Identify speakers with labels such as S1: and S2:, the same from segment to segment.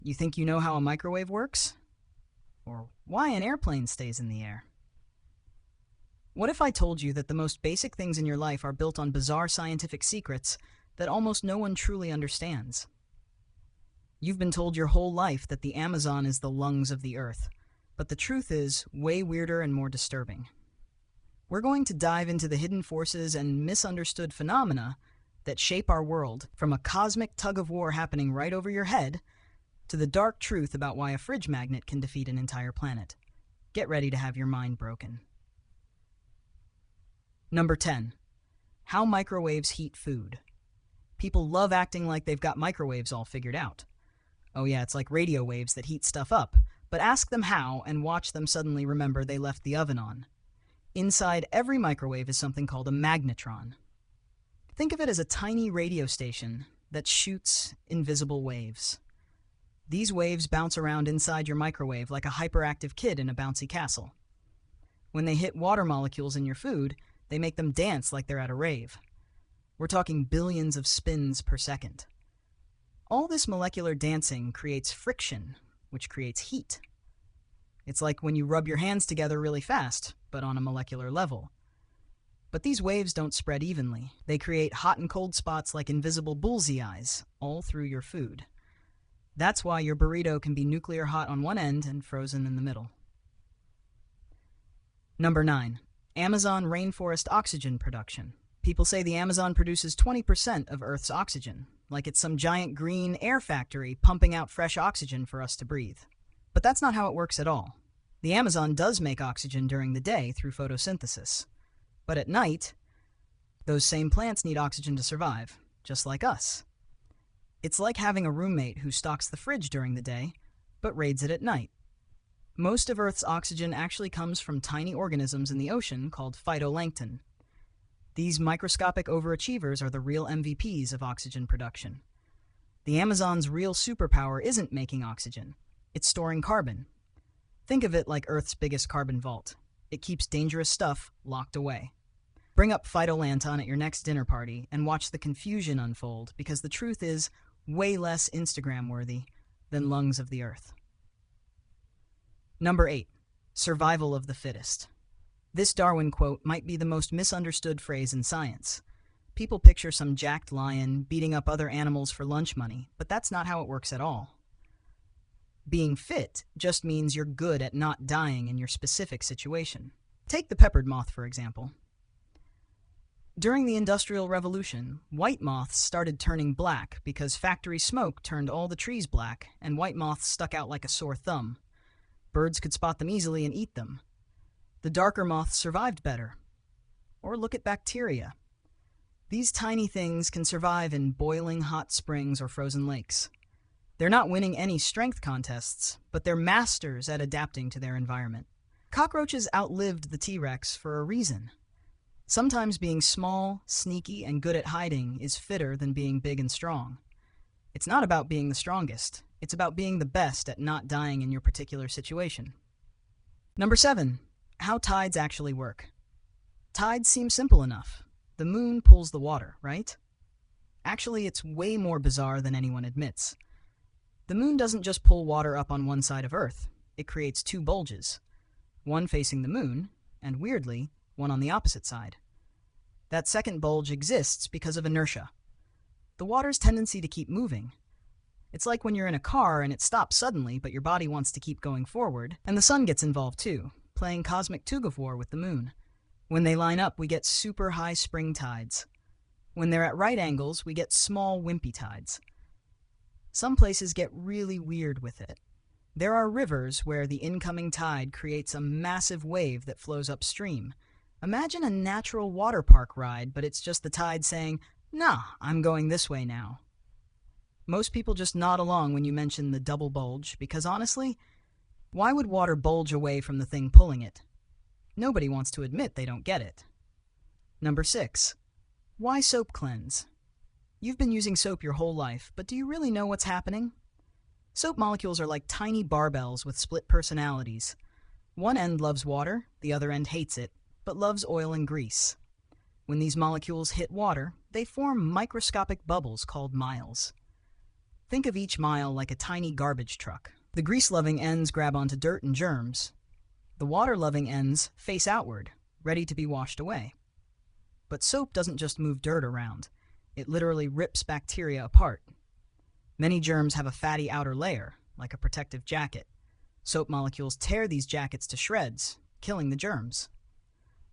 S1: You think you know how a microwave works? Or why an airplane stays in the air? What if I told you that the most basic things in your life are built on bizarre scientific secrets that almost no one truly understands? You've been told your whole life that the Amazon is the lungs of the earth, but the truth is way weirder and more disturbing. We're going to dive into the hidden forces and misunderstood phenomena that shape our world, from a cosmic tug-of-war happening right over your head to the dark truth about why a fridge magnet can defeat an entire planet. Get ready to have your mind broken. Number 10. How microwaves heat food. People love acting like they've got microwaves all figured out. Oh yeah, it's like radio waves that heat stuff up, but ask them how and watch them suddenly remember they left the oven on. Inside every microwave is something called a magnetron. Think of it as a tiny radio station that shoots invisible waves. These waves bounce around inside your microwave like a hyperactive kid in a bouncy castle. When they hit water molecules in your food, they make them dance like they're at a rave. We're talking billions of spins per second. All this molecular dancing creates friction, which creates heat. It's like when you rub your hands together really fast, but on a molecular level. But these waves don't spread evenly. They create hot and cold spots like invisible bullseye eyes all through your food. That's why your burrito can be nuclear hot on one end and frozen in the middle. Number 9. Amazon rainforest oxygen production. People say the Amazon produces 20% of Earth's oxygen, like it's some giant green air factory pumping out fresh oxygen for us to breathe. But that's not how it works at all. The Amazon does make oxygen during the day through photosynthesis. But at night, those same plants need oxygen to survive, just like us. It's like having a roommate who stocks the fridge during the day, but raids it at night. Most of Earth's oxygen actually comes from tiny organisms in the ocean called phytoplankton. These microscopic overachievers are the real MVPs of oxygen production. The Amazon's real superpower isn't making oxygen, it's storing carbon. Think of it like Earth's biggest carbon vault. It keeps dangerous stuff locked away. Bring up phytoplankton at your next dinner party and watch the confusion unfold, because the truth is way less Instagram-worthy than lungs of the earth. Number 8. Survival of the fittest. This Darwin quote might be the most misunderstood phrase in science. People picture some jacked lion beating up other animals for lunch money, but that's not how it works at all. Being fit just means you're good at not dying in your specific situation. Take the peppered moth, for example. During the Industrial Revolution, white moths started turning black because factory smoke turned all the trees black, and white moths stuck out like a sore thumb. Birds could spot them easily and eat them. The darker moths survived better. Or look at bacteria. These tiny things can survive in boiling hot springs or frozen lakes. They're not winning any strength contests, but they're masters at adapting to their environment. Cockroaches outlived the T-Rex for a reason. Sometimes being small, sneaky, and good at hiding is fitter than being big and strong. It's not about being the strongest. It's about being the best at not dying in your particular situation. Number 7. How tides actually work. Tides seem simple enough. The moon pulls the water, right? Actually, it's way more bizarre than anyone admits. The moon doesn't just pull water up on one side of Earth. It creates two bulges, one facing the moon, and weirdly, one on the opposite side. That second bulge exists because of inertia. The water's tendency to keep moving. It's like when you're in a car and it stops suddenly, but your body wants to keep going forward, and the sun gets involved too, playing cosmic tug-of-war with the moon. When they line up, we get super high spring tides. When they're at right angles, we get small wimpy tides. Some places get really weird with it. There are rivers where the incoming tide creates a massive wave that flows upstream. Imagine a natural water park ride, but it's just the tide saying, "Nah, I'm going this way now." Most people just nod along when you mention the double bulge, because honestly, why would water bulge away from the thing pulling it? Nobody wants to admit they don't get it. Number 6. Why soap cleanse? You've been using soap your whole life, but do you really know what's happening? Soap molecules are like tiny barbells with split personalities. One end loves water, the other end hates it, but loves oil and grease. When these molecules hit water, they form microscopic bubbles called miles. Think of each mile like a tiny garbage truck. The grease-loving ends grab onto dirt and germs. The water-loving ends face outward, ready to be washed away. But soap doesn't just move dirt around. It literally rips bacteria apart. Many germs have a fatty outer layer, like a protective jacket. Soap molecules tear these jackets to shreds, killing the germs.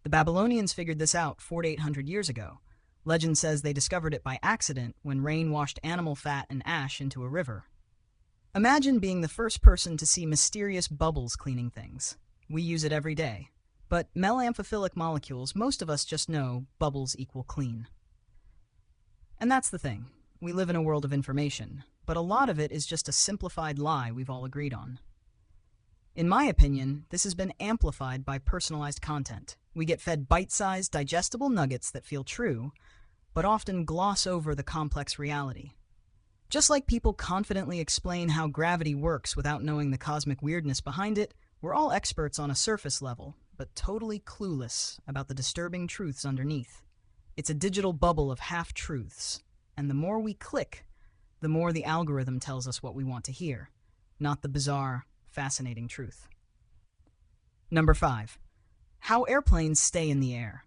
S1: The Babylonians figured this out 400 to 800 years ago. Legend says they discovered it by accident when rain washed animal fat and ash into a river. Imagine being the first person to see mysterious bubbles cleaning things. We use it every day. But melamphophilic molecules, most of us just know bubbles equal clean. And that's the thing. We live in a world of information, but a lot of it is just a simplified lie we've all agreed on. In my opinion, this has been amplified by personalized content. We get fed bite-sized, digestible nuggets that feel true, but often gloss over the complex reality. Just like people confidently explain how gravity works without knowing the cosmic weirdness behind it, we're all experts on a surface level, but totally clueless about the disturbing truths underneath. It's a digital bubble of half-truths, and the more we click, the more the algorithm tells us what we want to hear, not the bizarre, fascinating truth. Number 5. How airplanes stay in the air.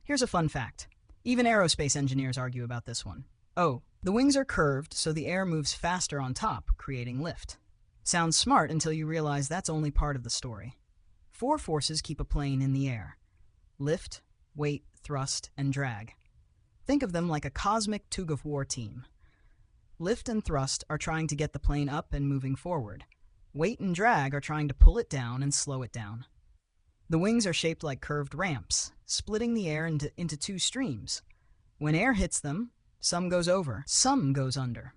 S1: Here's a fun fact. Even aerospace engineers argue about this one. Oh, the wings are curved so the air moves faster on top, creating lift. Sounds smart until you realize that's only part of the story. 4 forces keep a plane in the air: lift, weight, thrust, and drag. Think of them like a cosmic tug-of-war team. Lift and thrust are trying to get the plane up and moving forward. Weight and drag are trying to pull it down and slow it down. The wings are shaped like curved ramps, splitting the air into 2 streams. When air hits them, some goes over, some goes under.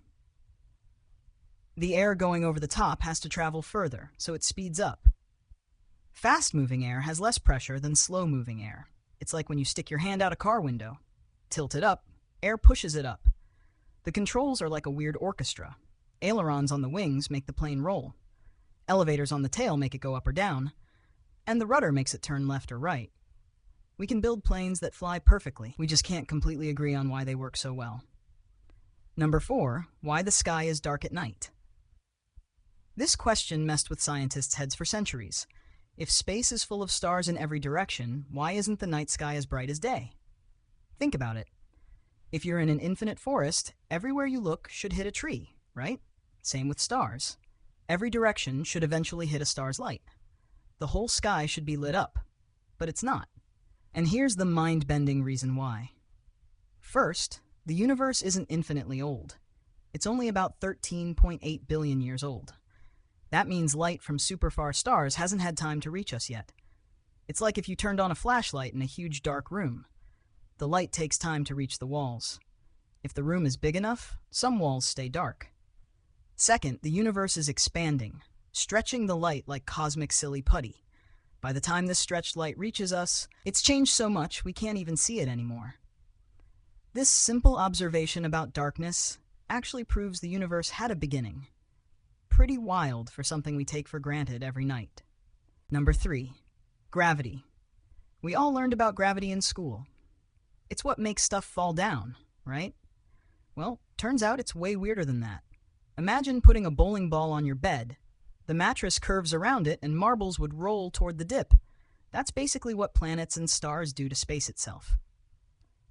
S1: The air going over the top has to travel further, so it speeds up. Fast-moving air has less pressure than slow-moving air. It's like when you stick your hand out a car window. Tilt it up, air pushes it up. The controls are like a weird orchestra. Ailerons on the wings make the plane roll. Elevators on the tail make it go up or down. And the rudder makes it turn left or right. We can build planes that fly perfectly. We just can't completely agree on why they work so well. Number 4, why the sky is dark at night. This question messed with scientists' heads for centuries. If space is full of stars in every direction, why isn't the night sky as bright as day? Think about it. If you're in an infinite forest, everywhere you look should hit a tree, right? Same with stars. Every direction should eventually hit a star's light. The whole sky should be lit up, but it's not. And here's the mind-bending reason why. First, the universe isn't infinitely old. It's only about 13.8 billion years old. That means light from super-far stars hasn't had time to reach us yet. It's like if you turned on a flashlight in a huge dark room. The light takes time to reach the walls. If the room is big enough, some walls stay dark. Second, the universe is expanding, stretching the light like cosmic silly putty. By the time this stretched light reaches us, it's changed so much we can't even see it anymore. This simple observation about darkness actually proves the universe had a beginning. Pretty wild for something we take for granted every night. Number 3, gravity. We all learned about gravity in school. It's what makes stuff fall down, right? Well, turns out it's way weirder than that. Imagine putting a bowling ball on your bed. The mattress curves around it and marbles would roll toward the dip. That's basically what planets and stars do to space itself.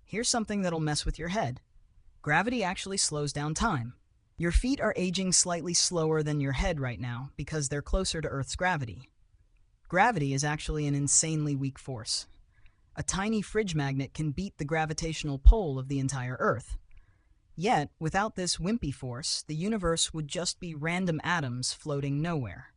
S1: Here's something that'll mess with your head. Gravity actually slows down time. Your feet are aging slightly slower than your head right now because they're closer to Earth's gravity. Gravity is actually an insanely weak force. A tiny fridge magnet can beat the gravitational pull of the entire Earth. Yet, without this wimpy force, the universe would just be random atoms floating nowhere.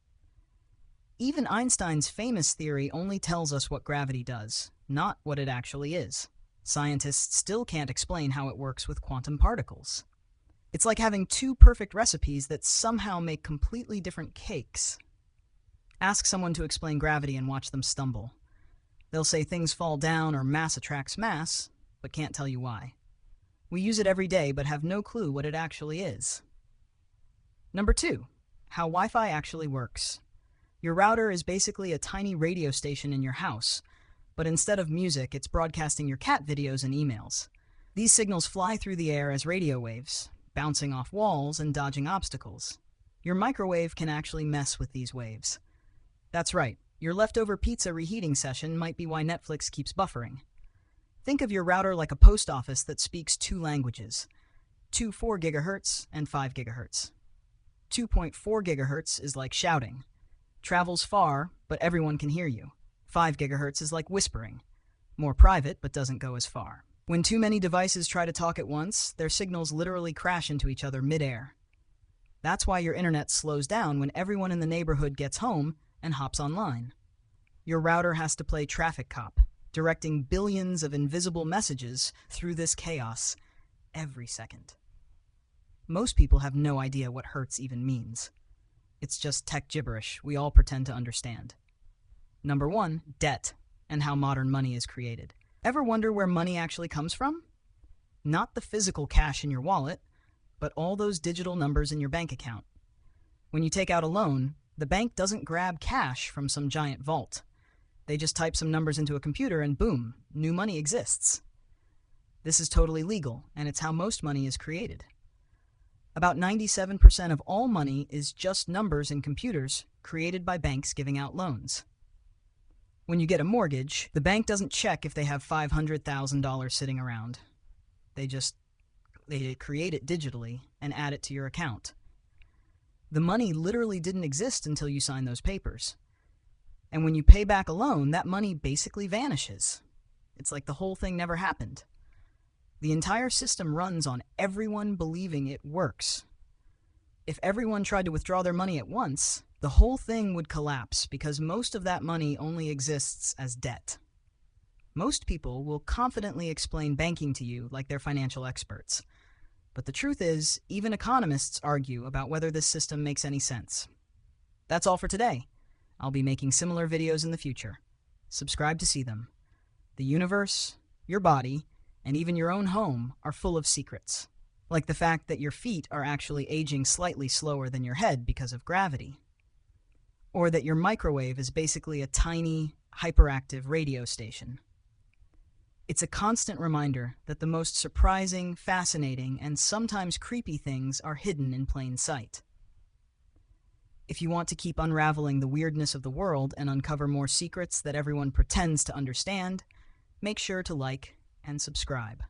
S1: Even Einstein's famous theory only tells us what gravity does, not what it actually is. Scientists still can't explain how it works with quantum particles. It's like having 2 perfect recipes that somehow make completely different cakes. Ask someone to explain gravity and watch them stumble. They'll say things fall down or mass attracts mass, but can't tell you why. We use it every day but have no clue what it actually is. Number 2, how Wi-Fi actually works. Your router is basically a tiny radio station in your house, but instead of music, it's broadcasting your cat videos and emails. These signals fly through the air as radio waves. bouncing off walls and dodging obstacles. Your microwave can actually mess with these waves. That's right, your leftover pizza reheating session might be why Netflix keeps buffering. Think of your router like a post office that speaks two languages, 2.4 GHz and 5 GHz. 2.4 GHz is like shouting. Travels far, but everyone can hear you. 5 GHz is like whispering. More private, but doesn't go as far. When too many devices try to talk at once, their signals literally crash into each other mid-air. That's why your internet slows down when everyone in the neighborhood gets home and hops online. Your router has to play traffic cop, directing billions of invisible messages through this chaos every second. Most people have no idea what hertz even means. It's just tech gibberish we all pretend to understand. Number 1, debt, and how modern money is created. Ever wonder where money actually comes from? Not the physical cash in your wallet, but all those digital numbers in your bank account. When you take out a loan, the bank doesn't grab cash from some giant vault. They just type some numbers into a computer and boom, new money exists. This is totally legal, and it's how most money is created. About 97% of all money is just numbers in computers created by banks giving out loans. When you get a mortgage, the bank doesn't check if they have $500,000 sitting around. They create it digitally and add it to your account. The money literally didn't exist until you sign those papers. And when you pay back a loan, that money basically vanishes. It's like the whole thing never happened. The entire system runs on everyone believing it works. If everyone tried to withdraw their money at once, the whole thing would collapse because most of that money only exists as debt. Most people will confidently explain banking to you like they're financial experts. But the truth is, even economists argue about whether this system makes any sense. That's all for today. I'll be making similar videos in the future. Subscribe to see them. The universe, your body, and even your own home are full of secrets. Like the fact that your feet are actually aging slightly slower than your head because of gravity. Or that your microwave is basically a tiny, hyperactive radio station. It's a constant reminder that the most surprising, fascinating, and sometimes creepy things are hidden in plain sight. If you want to keep unraveling the weirdness of the world and uncover more secrets that everyone pretends to understand, make sure to like and subscribe.